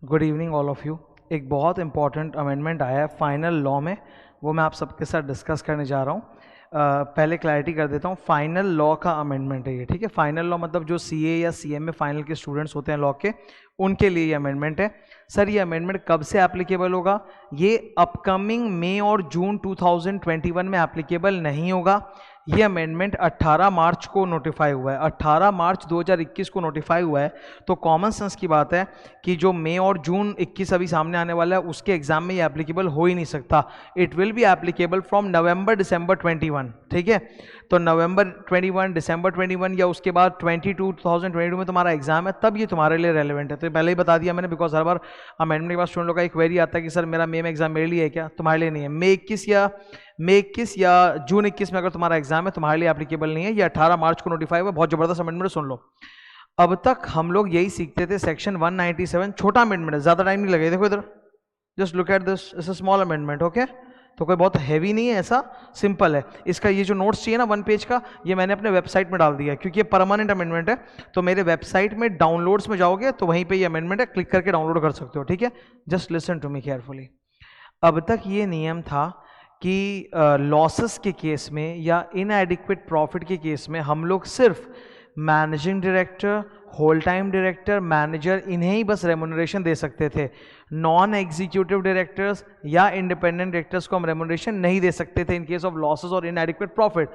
Good evening all of you. एक बहुत important amendment आया है फाइनल लॉ में, वो मैं आप सबके साथ डिस्कस करने जा रहा हूँ। पहले क्लैरिटी कर देता हूँ, फाइनल लॉ का अमेंडमेंट है ये, ठीक है। फाइनल लॉ मतलब जो सीए या सीएम में फाइनल के स्टूडेंट्स होते हैं लॉ के, उनके लिए ये अमेंडमेंट है। सर ये अमेंडमेंट कब से एप्लीकेबल होगा? ये अपकमिंग मई और जून 2021 में एप्लीकेबल नहीं होगा। ये अमेंडमेंट 18 मार्च को नोटिफाई हुआ है, 18 मार्च 2021 को नोटिफाई हुआ है। तो कॉमन सेंस की बात है कि जो मई और जून 21 अभी सामने आने वाला है उसके एग्जाम में ये एप्लीकेबल हो ही नहीं सकता। It will be applicable from November December 21, ठीक है। तो नवंबर 21, दिसंबर 21 या उसके बाद 2022 में तुम्हारा एग्जाम है, तब ये तुम्हारे लिए रेलिवेंट है। तो पहले ही बता दिया मैंने, बिकॉज हर बार अमेंडमेंट के बाद स्टूडेंट लोग का एक क्वेरी आता है कि सर मेरा मई में एग्जाम मेरे लिए है क्या? तुम्हारे लिए नहीं है। मई 21 या जून 21 में अगर तुम्हारा एग्जाम है, तुम्हारे लिए एप्लीकेबल नहीं है। ये 18 मार्च को नोटिफाई हुआ। बहुत जबरदस्त अमेंडमेंट, सुन लो। अब तक हम लोग यही सीखते थे, सेक्शन 197 छोटा अमेंडमेंट है, ज्यादा टाइम नहीं लगेगा। देखो इधर, just look at this, it's a small amendment, okay. तो कोई बहुत हैवी नहीं है, ऐसा सिंपल है। इसका ये जो नोट्स चाहिए ना 1 पेज का, ये मैंने अपने वेबसाइट में डाल दिया है, क्योंकि ये परमानेंट अमेंडमेंट है। तो मेरे वेबसाइट में डाउनलोड्स में जाओगे तो वहीं पे ये अमेंडमेंट है, क्लिक करके डाउनलोड कर सकते हो, ठीक है। Just listen to me carefully. अब तक ये नियम था कि लॉसेस के केस में या इनएडिक्वेट प्रॉफिट के केस में हम लोग सिर्फ managing director, whole time director, manager, इन्हें ही बस रेमुनरेशन दे सकते थे। नॉन एग्जीक्यूटिव डायरेक्टर्स या इंडिपेंडेंट डायरेक्टर्स को हम रेमुनरेशन नहीं दे सकते थे इन केस ऑफ लॉसेस और इनएडिक्वेट प्रॉफिट।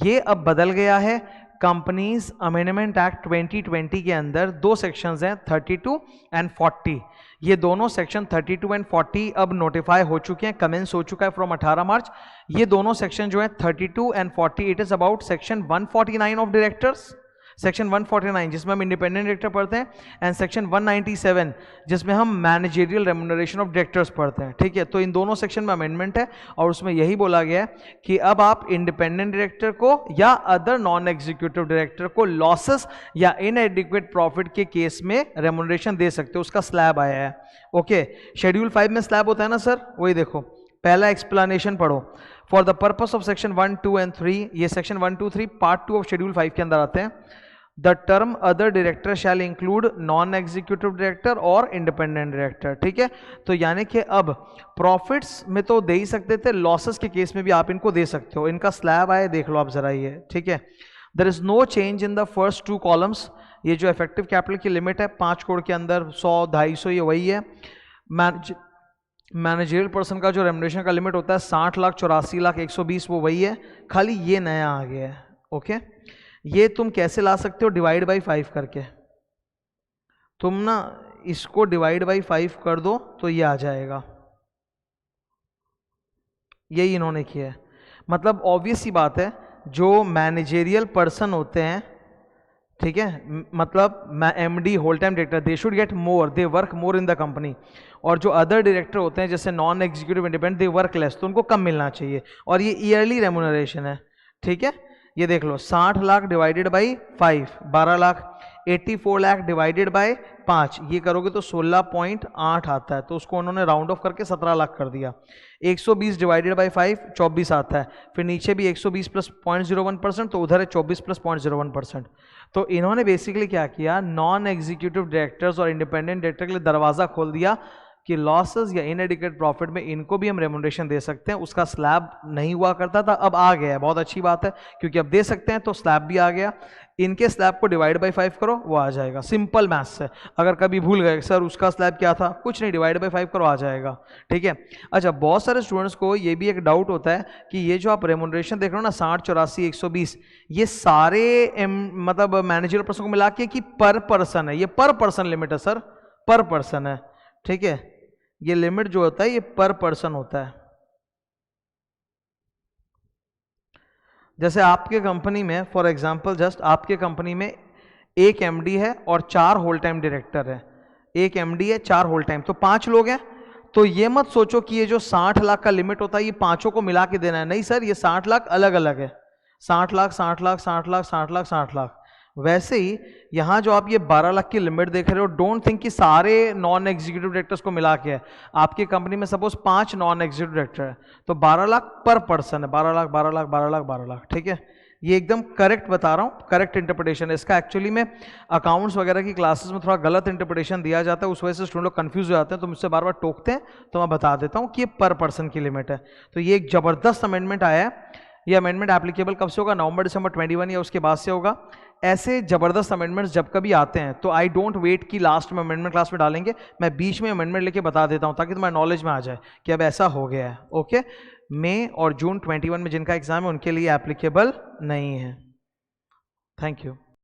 ये अब बदल गया है। कंपनीज अमेंडमेंट एक्ट 2020 के अंदर दो सेक्शंस हैं, 32 एंड 40। ये दोनों सेक्शन 32 एंड 40 अब नोटिफाई हो चुके हैं, कमेंस हो चुका है फ्रॉम 18 मार्च। ये दोनों सेक्शन जो है 32 and 40, it is about section 149 of directors, section 149 जिसमें हम इंडिपेंडेंट डायरेक्टर पढ़ते हैं, एंड सेक्शन 197 जिसमें हम मैनेजरियल रेम्युनरेशन ऑफ डायरेक्टर्स पढ़ते हैं, ठीक है। तो इन दोनों सेक्शन में अमेंडमेंट है और उसमें यही बोला गया है कि अब आप इंडिपेंडेंट डायरेक्टर को या अदर नॉन एग्जीक्यूटिव डायरेक्टर को लॉसेस या इनएडिक्वेट प्रॉफिट के केस में रेम्युनरेशन दे सकते हो। उसका स्लैब आया है, ओके। शेड्यूल 5 में स्लैब होता है ना सर, वही देखो, पहला एक्सप्लेनेशन पढ़ो। For the purpose of section 1, 2 and 3, ये सेक्शन 1, 2, 3 पार्ट 2 ऑफ शेड्यूल 5 के अंदर आते हैं। The term other director shall include non executive director और इंडिपेंडेंट डायरेक्टर, ठीक है। तो यानी कि अब प्रॉफिट्स में तो दे ही सकते थे, लॉसेस के केस में भी आप इनको दे सकते हो। इनका स्लैब आए, देख लो आप जरा ये, ठीक है। There is no change in the first 2 columns. ये जो इफेक्टिव कैपिटल की लिमिट है 5 करोड़ के अंदर 100, 250, ये वही है। मैनेजरियल पर्सन का जो रेम्युनरेशन का लिमिट होता है 60 लाख, 84 लाख, 120, वो वही है, खाली ये नया आ गया है, ओके। ये तुम कैसे ला सकते हो? डिवाइड बाई 5 करके। तुम ना इसको डिवाइड बाई 5 कर दो तो ये आ जाएगा। यही इन्होंने किया है। मतलब ऑब्वियस सी बात है, जो मैनेजेरियल पर्सन होते हैं, ठीक है, मतलब MD, whole time director, they should get more, they work more in the company. और जो अदर डायरेक्टर होते हैं जैसे non executive independent, they work less, तो उनको कम मिलना चाहिए। और ये ईयरली रेम्युनरेशन है, ठीक है। ये देख लो, 60 lakh divided by 5 12 lakh, 84 lakh divided by 5, ये करोगे तो 16.8 आता है। तो उसको उन्होंने राउंड ऑफ करके 17 लाख कर दिया। 120 डिवाइडेड बाय 5 24 आता है। फिर नीचे भी 120 प्लस 0.01%, तो उधर है 24 प्लस 0.01%। तो इन्होंने बेसिकली क्या किया, नॉन एग्जीक्यूटिव डायरेक्टर्स और इंडिपेंडेंट डायरेक्टर के लिए दरवाजा खोल दिया कि लॉसेस या इनएडिक्वेट प्रॉफिट में इनको भी हम रेम्युनरेशन दे सकते हैं। उसका स्लैब नहीं हुआ करता था, अब आ गया है। बहुत अच्छी बात है, क्योंकि अब दे सकते हैं तो स्लैब भी आ गया। इनके स्लैब को डिवाइड बाई 5 करो, वो आ जाएगा। सिंपल मैथ्स है। अगर कभी भूल गए सर उसका स्लैब क्या था, कुछ नहीं, डिवाइड बाई 5 करो, आ जाएगा, ठीक है। अच्छा, बहुत सारे स्टूडेंट्स को ये भी एक डाउट होता है कि ये जो आप रेम्युनरेशन देख रहे हो ना, 60, 84, 120, ये सारे मतलब मैनेजर पर्सन को मिला के कि पर पर्सन है? ये पर पर्सन लिमिट है सर, पर पर्सन है, ठीक है। ये लिमिट जो होता है ये पर पर्सन होता है। जैसे आपके कंपनी में, फॉर एग्जांपल जस्ट आपके कंपनी में एक एमडी है और 4 होल टाइम डायरेक्टर है। एक एमडी है, 4 होल टाइम, तो 5 लोग हैं। तो ये मत सोचो कि ये जो 60 लाख का लिमिट होता है ये पांचों को मिला के देना है। नहीं सर, ये 60 लाख अलग अलग है। 60 लाख, 60 लाख, 60 लाख, 60 लाख, 60 लाख। वैसे ही यहां जो आप ये 12 लाख की लिमिट देख रहे हो, डोंट थिंक कि सारे नॉन एग्जीक्यूटिव डायरेक्टर्स को मिला के है। आपकी कंपनी में सपोज 5 नॉन एग्जीक्यूटिव डायरेक्टर है, तो 12 लाख पर पर्सन है। 12 लाख, 12 लाख, 12 लाख, 12 लाख, ठीक है। ये एकदम करेक्ट बता रहा हूँ, करेक्ट इंटरप्रिटेशन है इसका। एक्चुअली में अकाउंट्स वगैरह की क्लासेस में थोड़ा गलत इंटरप्रिटेशन दिया जाता है, उस वजह से स्टूडेंट लोग कंफ्यूज हो जाते हैं, तो मुझसे बार बार टोकते हैं, तो मैं बता देता हूँ कि ये पर पर्सन की लिमिट है। तो ये एक जबरदस्त अमेंडमेंट आया है। ये अमेंडमेंट एप्लीकेबल कब से होगा? नवंबर दिसंबर 21 या उसके बाद से होगा। ऐसे जबरदस्त अमेंडमेंट्स जब कभी आते हैं तो आई डोंट वेट कि लास्ट में अमेंडमेंट क्लास में डालेंगे, मैं बीच में अमेंडमेंट लेके बता देता हूं ताकि तुम्हारे नॉलेज में आ जाए कि अब ऐसा हो गया है। ओके, मई और जून 21 में जिनका एग्जाम है उनके लिए एप्लीकेबल नहीं है। Thank you.